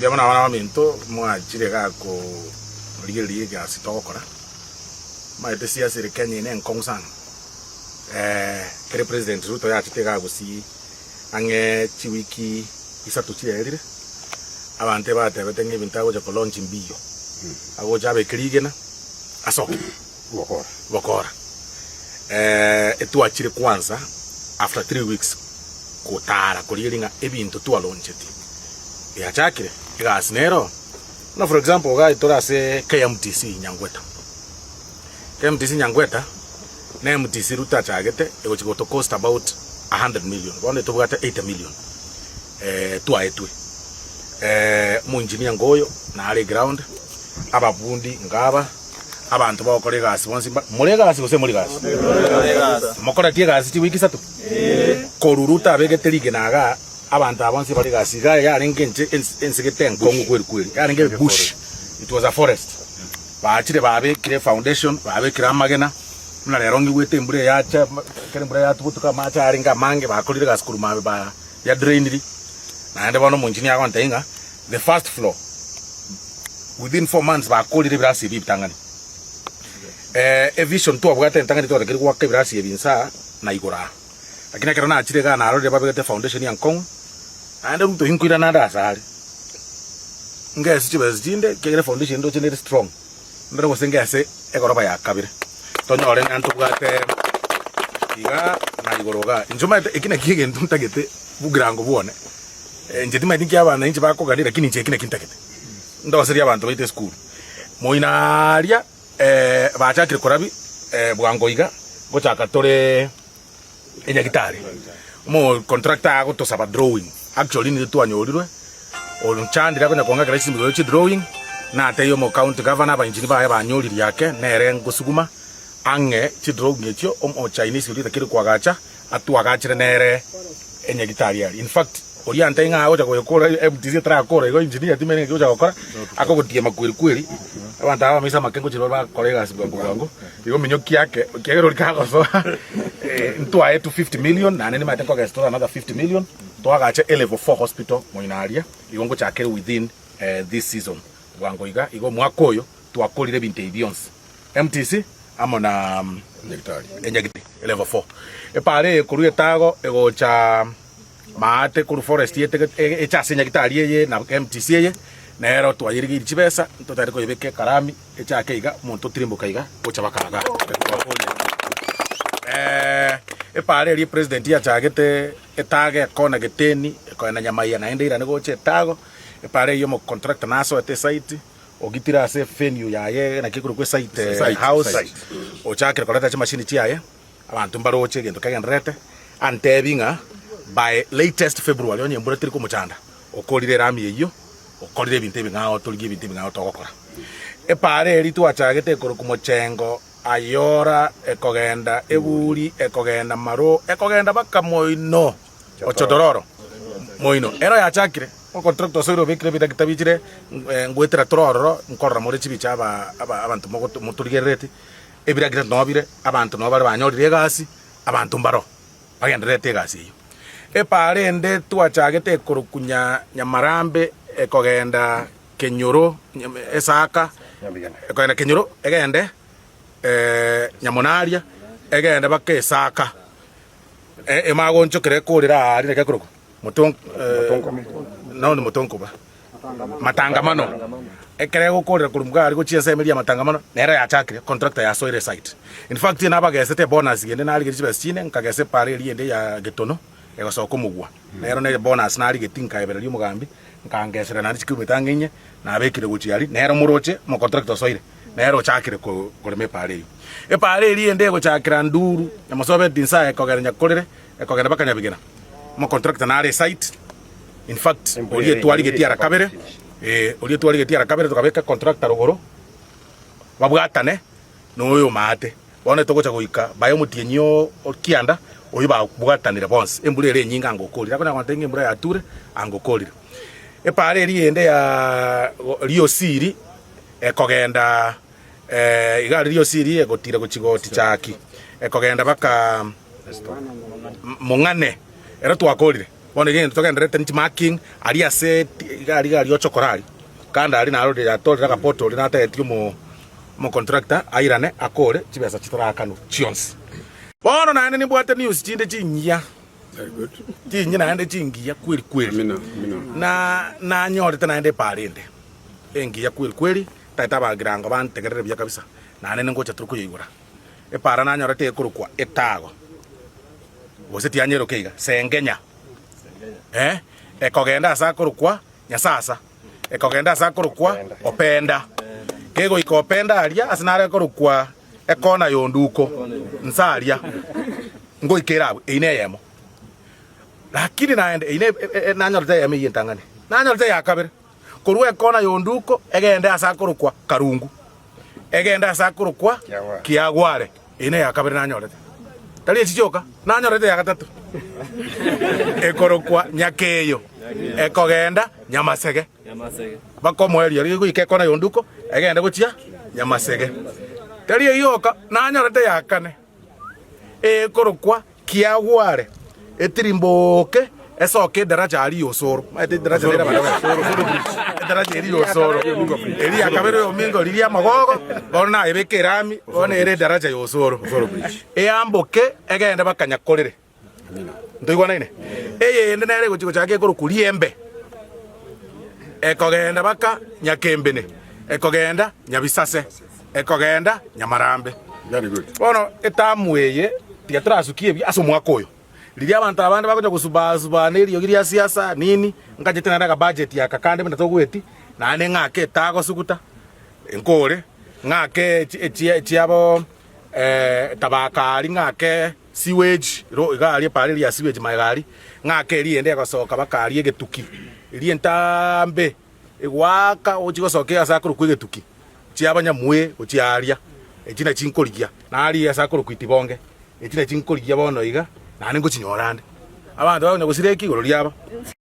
Ndiamana wana minto mwachire gako rigeri gasi tokora. Maite siasa Kenya ine nkongsan. Kere President Ruto ya chitega gusi ange chiwiki isatu chirerire. Abante bate betenge bintago ja launch mbio. Ago jabe kirigena asoki bokora. Etu achire kwanza after 3 weeks kotara kuriringa ebintu tu aloncheti. Ya chakire gas nero. No, for example, ga itora se KMTC Nyangweta. KMTC Nyangweta na MTC ruta chagete e go to cost about 100 million. One to gata 80 million. Tu aetwe. Mu engineer ngoyo na ale ground ababundi ngaba abantu bakore gas bonsi muri gas gose muri gas. Mukora tie gas ti wiki satu. Koruruta abegeterige naga abantu abonsi bari gasiga yarengenje ensegeten kongo kweli yarenge bush. It was a forest. Baachire babe kire foundation babe kira magena na lerongi wete mbure yacha kire mbure yatubutuka macha aringa mange bakolire gaskuru mabe ba ya draineri na ende bono munjini yakwanta inga the first floor within 4 months bakolire birasi bibitangani a vision to abugata ntangani to kire kwa birasi ebinsa na igora lakini kira na achire ga na arode babegete foundation yankong ande mtu hinkwira na ndasali ngesi chibezinde kire foundation ndo chenere strong ndero gusengese egoroba ya kabire tonyore nantu bwate iga na igoroga njuma ikine kige ntuntagete bugirango buone njeti madinki abana inje bakoganira kini nje kine kintagete ndo seria abantu baite school moinaria bachakire korabi bwango iga gochaka tore enyagitari mo contractor ago to saba drawing actually ni tu anyorirwe onchandira kwenda konga grace mbigo chi drawing na ateyo mo county governor ba engineer ba banyoliri yake nere ngusuguma ange chi drawing echo o Chinese uri takiri kwagacha atuagachire nere enyagitari yari in fact orienta inga ago jago yokora MTC tra akora igo engineer timene ngo jago kora akogotie makwiri kwiri abantu aba misa makengo chiro ba colleagues bwango igo minyoki yake kegero likago so ntu aetu 50 million na nene matengo ga store another 50 million to agache level 4 hospital moinaria igo ngo chakere within this season bwango iga igo mwakoyo twakolire binte billions MTC amona enyagiti level 4 pare kuruye tago ego cha maate kuru forest yete echa senyagitari ye na MTC ye nero twayirigi chibesa tutari ko yebeke karami echa keiga muntu tirimbuka iga ocha bakaga pare ri president ya chagete etage kona geteni kona nyamaya na endira nego che tago pare yo mo contract naso at site ogitira se venue yaye na kikuru kwe site house o chakira kolata cha machine chiaye abantu mbaroche gendo kagendrete antebinga by latest February onye mbura tiri ko muchanda okolire rami eyo okolire binte binga toligi binte binga tokokora pare ri tu achagete kuru kumochengo ayora ekogenda eburi ekogenda maro ekogenda baka moino ochodororo moino era ya chakire o contractor soiro bekire bida kitabichire ngwetera tororo nkorra more chibicha abantu muturigerete ebira gira nobire abantu no bari banyorire gasi abantu mbaro bagenderete gasi iyo pare ende twachagete kurukunya nyamarambe ekogenda kenyoro esaka ekogenda kenyoro egende nyamonaria egende bakesaka emagoncho kere kurira ari reke kuruko mutonko no ni mutonko ba matangamano ekere gukurira kurumga ari guchiesa emeria matangamano nera ya chakire contractor ya soire site in fact ina bagesete bonus gende nari gechibesine nkagese pare eri ende ya getono egosoka mugwa nero ne bonus nari getinka ebere mugambi nkangesera nari chikubitangenye na abekire guchiari nero muroche mo contractor soire nero chakire ko kureme pare pare eri ende go chakira nduru na mosobe dinsa ekogeranya kurire ekogera bakanya bigena mo contractor nari site in fact olie twali getiara kabere olie twali getiara kabere tukabeka contractor rugoro babwatane noyo mate bone togocha goika bayo mutienyo okianda oyo babwatanire bonse embure ere nyinga ngokolira kona kwantenge embure ya ture angokolira pare eri ende ya Rio Siri ekogenda igari Rio Siri egotira gochigoti chaki ekogenda baka mungane era twakolire bono gende togenderete nti marking ali ase gari ochokorari kanda ali naro ya tolera ka poto na taetio mo contractor airane akore chibesa chitara kanu chionsi bono naende nibwate news chinde chinyia very good chinyia naende chingia kweli na nyorete naende parende engia kweli taita bagiranga bantegerere bya kabisa nane ngocha turuko yigura para na nyorete ekurukwa etago bose tianyero keiga sengenya ekogenda asa kurukwa nyasasa ekogenda asa kurukwa openda kego ikopenda alia asinare kurukwa ekona yonduko nsalia ngo ikerabu ine yemo lakini naende ine nanyorete yeme yintangane nanyorete yakabere kurwe ekona yonduko egenda asa kurukwa karungu egenda asa kurukwa kiagware ine yakabere nanyorete tali echichoka nanyorete yakatatu ekorokwa nyakeyo ekogenda nyamasege bakomweria rigo ikekona yonduko egenda gochia nyamasege tali yoka nanyorete yakane ekorokwa kiagware etirimboke esoke daraja ali yosoro mate daraja lera baraga daraja eri yosoro eri akabero yomingo liria magogo bona ebekerami bona ere daraja yosoro eyamboke egenda bakanyakorere ndoigwana ine eyende nere gochiko chake kurukuliembe ekogenda baka nyakembene ekogenda nyabisase ekogenda nyamarambe very good bono etamweye tiatrasukie bi aso mwakoyo liria abantu abandi bakoja kusuba neriyo giria siasa nini ngajete na budget ya kakande menda togweti nane ngake tago sukuta enkore ngake chiabo tabakari ngake sewage ro igali pale ya sewage magali ngake riende gasoka bakari egetuki iri entambe igwaka ochigosoke asakuru kwegetuki chiabanya mwe ochiaria echina chinkorigia nari asakuru kwitibonge echina chinkorigia bono iga nane ngochinyorande abantu bagonyagusireki igoro liaba